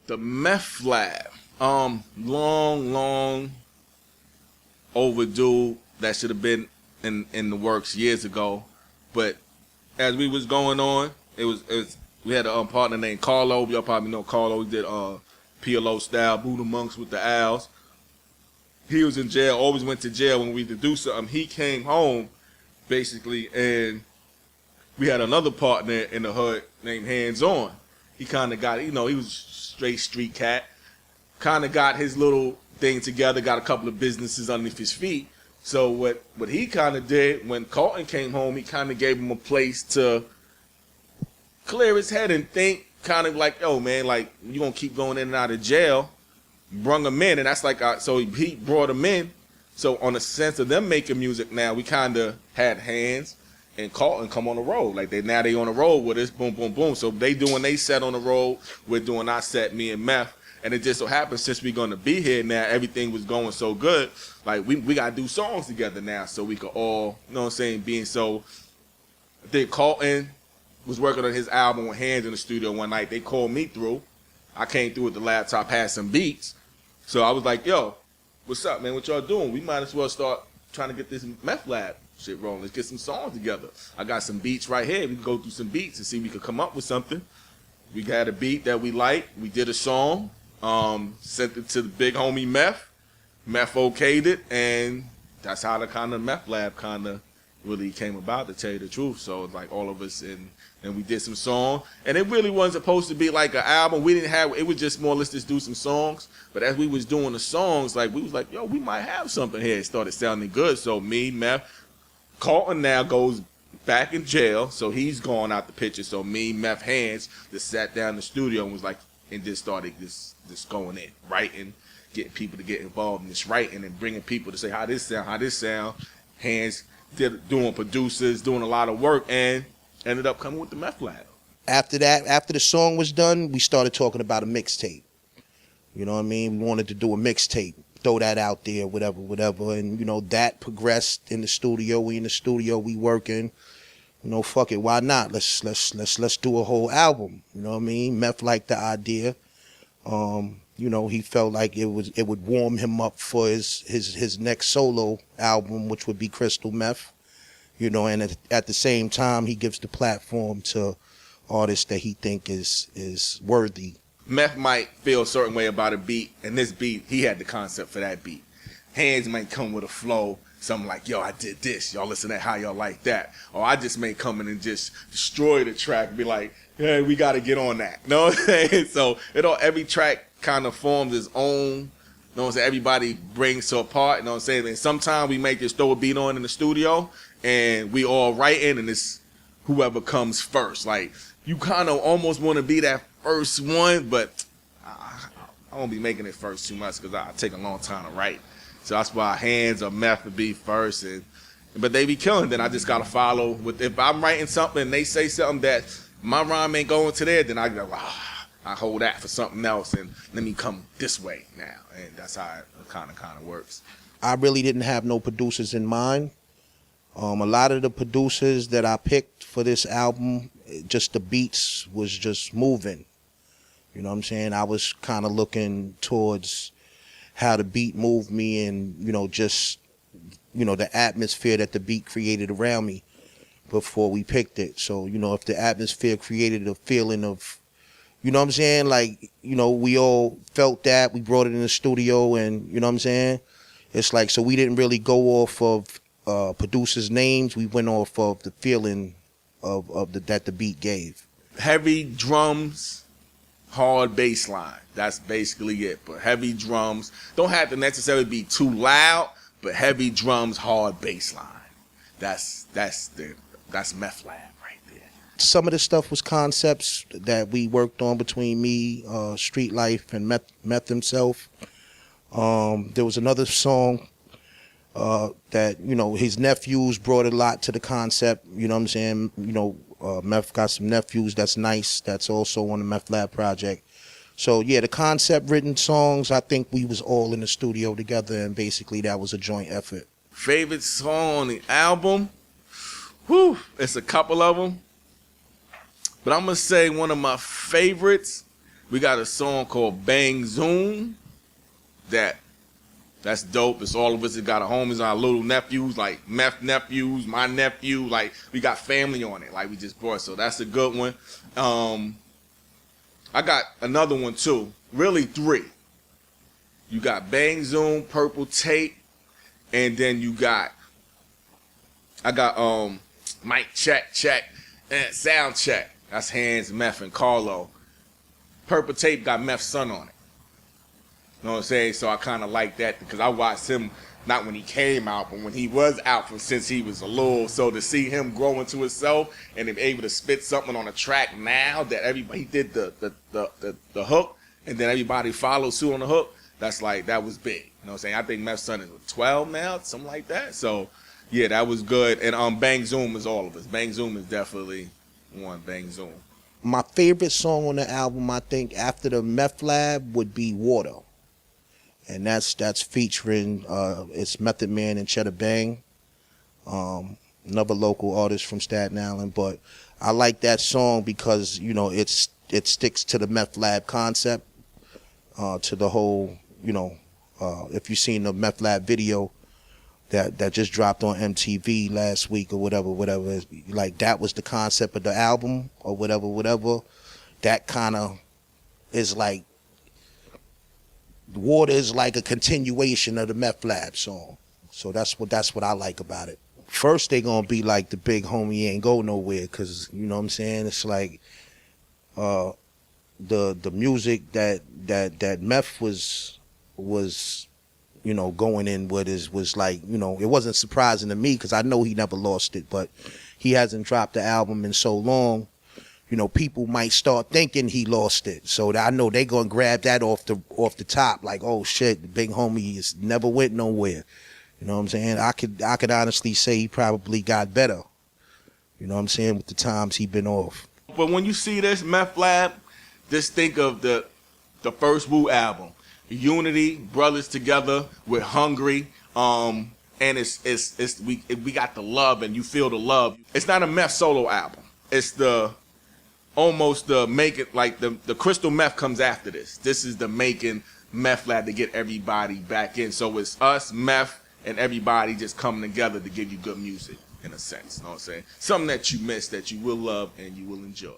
The Meth Lab. Long overdue. That should have been in the works years ago. But as we was going on, it was we had a partner named Carlo. Y'all probably know Carlo. He did PLO style, Buddha Monks with the Owls. He was in jail, always went to jail when we would do something. He came home, basically, and we had another partner in the hood named Hanz on. He kind of got, he was straight street cat. Kind of got his little thing together, got a couple of businesses underneath his feet. So what he kind of did, when Carlton came home, he kind of gave him a place to clear his head and think, kind of like, yo, man, like, you going to keep going in and out of jail. Brung him in, and that's like, so he brought him in. So on the sense of them making music now, we kind of had Hanz and Carlton come on the road. Like, they on the road with us, boom, boom, boom. So they doing they set on the road, we're doing our set, me and Meth. And it just so happens, since we're going to be here now, everything was going so good, like, we got to do songs together now so we could all, you know what I'm saying, being so. I think Carlton was working on his album with Hanz in the studio one night. They called me through. I came through with the laptop, had some beats. So I was like, yo, what's up, man? What y'all doing? We might as well start trying to get this Meth Lab shit rolling. Let's get some songs together. I got some beats right here. We can go through some beats and see if we could come up with something. We got a beat that we liked. We did a song. Sent it to the big homie Meth. Meth okayed it, and that's how the kind of Meth Lab kind of really came about, to tell you the truth. So it's like all of us, and we did some songs. And it really wasn't supposed to be like an album. We didn't have, it was just more, let's just do some songs. But as we was doing the songs, like, we was like, yo, we might have something here. It started sounding good. So me, Meth, Carlton now goes back in jail, so he's gone out the picture. So me, Meth, Hanz just sat down in the studio and was like, and just started this going in, writing, getting people to get involved in this writing and bringing people to say how this sound. Hanz doing producers, doing a lot of work, and ended up coming with the Meth Lab. After that, after the song was done, we started talking about a mixtape. You know what I mean? We wanted to do a mixtape, throw that out there, whatever. And, that progressed in the studio. We in the studio, we working. Fuck it, why not? Let's do a whole album. You know what I mean? Meth liked the idea. He felt like it would warm him up for his next solo album, which would be Crystal Meth. And at the same time, he gives the platform to artists that he think is worthy. Meth might feel a certain way about a beat, and this beat, he had the concept for that beat. Hanz might come with a flow, something like, yo, I did this, y'all listen to how y'all like that. Or I just may come in and just destroy the track and be like, hey, we got to get on that. You know what I'm saying? So every track kind of forms its own, you know what I'm saying? Everybody brings to a part, you know what I'm saying? And sometimes we may just throw a beat on in the studio, and we all writing, and it's whoever comes first. Like, you kind of almost want to be that first one, but I won't be making it first too much because I take a long time to write. So that's why Hanz or Meth would be first, but they be killing. Then I just gotta follow with. If I'm writing something and they say something that my rhyme ain't going to there, then I go, I hold that for something else, and let me come this way now, and that's how it kind of works. I really didn't have no producers in mind. A lot of the producers that I picked for this album, just the beats was just moving. You know what I'm saying? I was kind of looking towards how the beat moved me, and just the atmosphere that the beat created around me before we picked it. So if the atmosphere created a feeling of, you know what I'm saying, like, we all felt that, we brought it in the studio, and you know what I'm saying, it's like, so we didn't really go off of producers' names. We went off of the feeling that the beat gave. Heavy drums, hard bass line. That's basically it. But heavy drums don't have to necessarily be too loud, but heavy drums, hard bass line. That's Meth Lab right there. Some of the stuff was concepts that we worked on between me, Streetlife, and Meth himself. There was another song that his nephews brought a lot to the concept. You know what I'm saying? Meth got some nephews that's nice. That's also on the Meth Lab project. So yeah, the concept written songs, I think we was all in the studio together, and basically that was a joint effort. Favorite song on the album? Whew, it's a couple of them. But I'm going to say one of my favorites We got a song called Bang Zoom. That's dope. It's all of us that got our homies, our little nephews, like Meth nephews, my nephew. Like, we got family on it. Like, we just brought. So that's a good one. I got another one, too. Really, 3. You got Bang Zoom, Purple Tape, and then I got Mic Check, and Sound Check. That's Hanz, Meth, and Carlo. Purple Tape got Meth's son on it. You know what I'm saying? So I kind of like that because I watched him not when he came out, but when he was out since he was a little. So to see him grow into himself and him able to spit something on a track now that everybody did the hook and then everybody followed suit on the hook, that was big. You know what I'm saying? I think Meth's son is 12 now, something like that. So yeah, that was good. And Bang Zoom is all of us. Bang Zoom is definitely one. Bang Zoom. My favorite song on the album, I think, after the Meth Lab would be Water. And that's featuring it's Method Man and Cheddar Bang, another local artist from Staten Island. But I like that song because, you know, it sticks to the Meth Lab concept, to the whole, you know, if you've seen the Meth Lab video that just dropped on MTV last week or whatever, like that was the concept of the album or whatever. That kind of is like, Water is like a continuation of the Meth Lab song. So that's what I like about it. First they gonna be like the big homie ain't go nowhere, cause you know what I'm saying? It's like the music that Meth was you know going in with was like, you know, it wasn't surprising to me because I know he never lost it, but he hasn't dropped the album in so long. You know, people might start thinking he lost it. So I know they gonna grab that off the top, like, oh shit, the big homie is never went nowhere. You know what I'm saying? I could honestly say he probably got better. You know what I'm saying, with the times he been off. But when you see this Meth Lab, just think of the first Wu album. Unity, brothers together, we're hungry. And we got the love and you feel the love. It's not a Meth solo album. It's almost the making, like the Crystal Meth comes after this. This is the making Meth Lab to get everybody back in. So it's us, Meth, and everybody just coming together to give you good music, in a sense. You know what I'm saying? Something that you miss, that you will love and you will enjoy.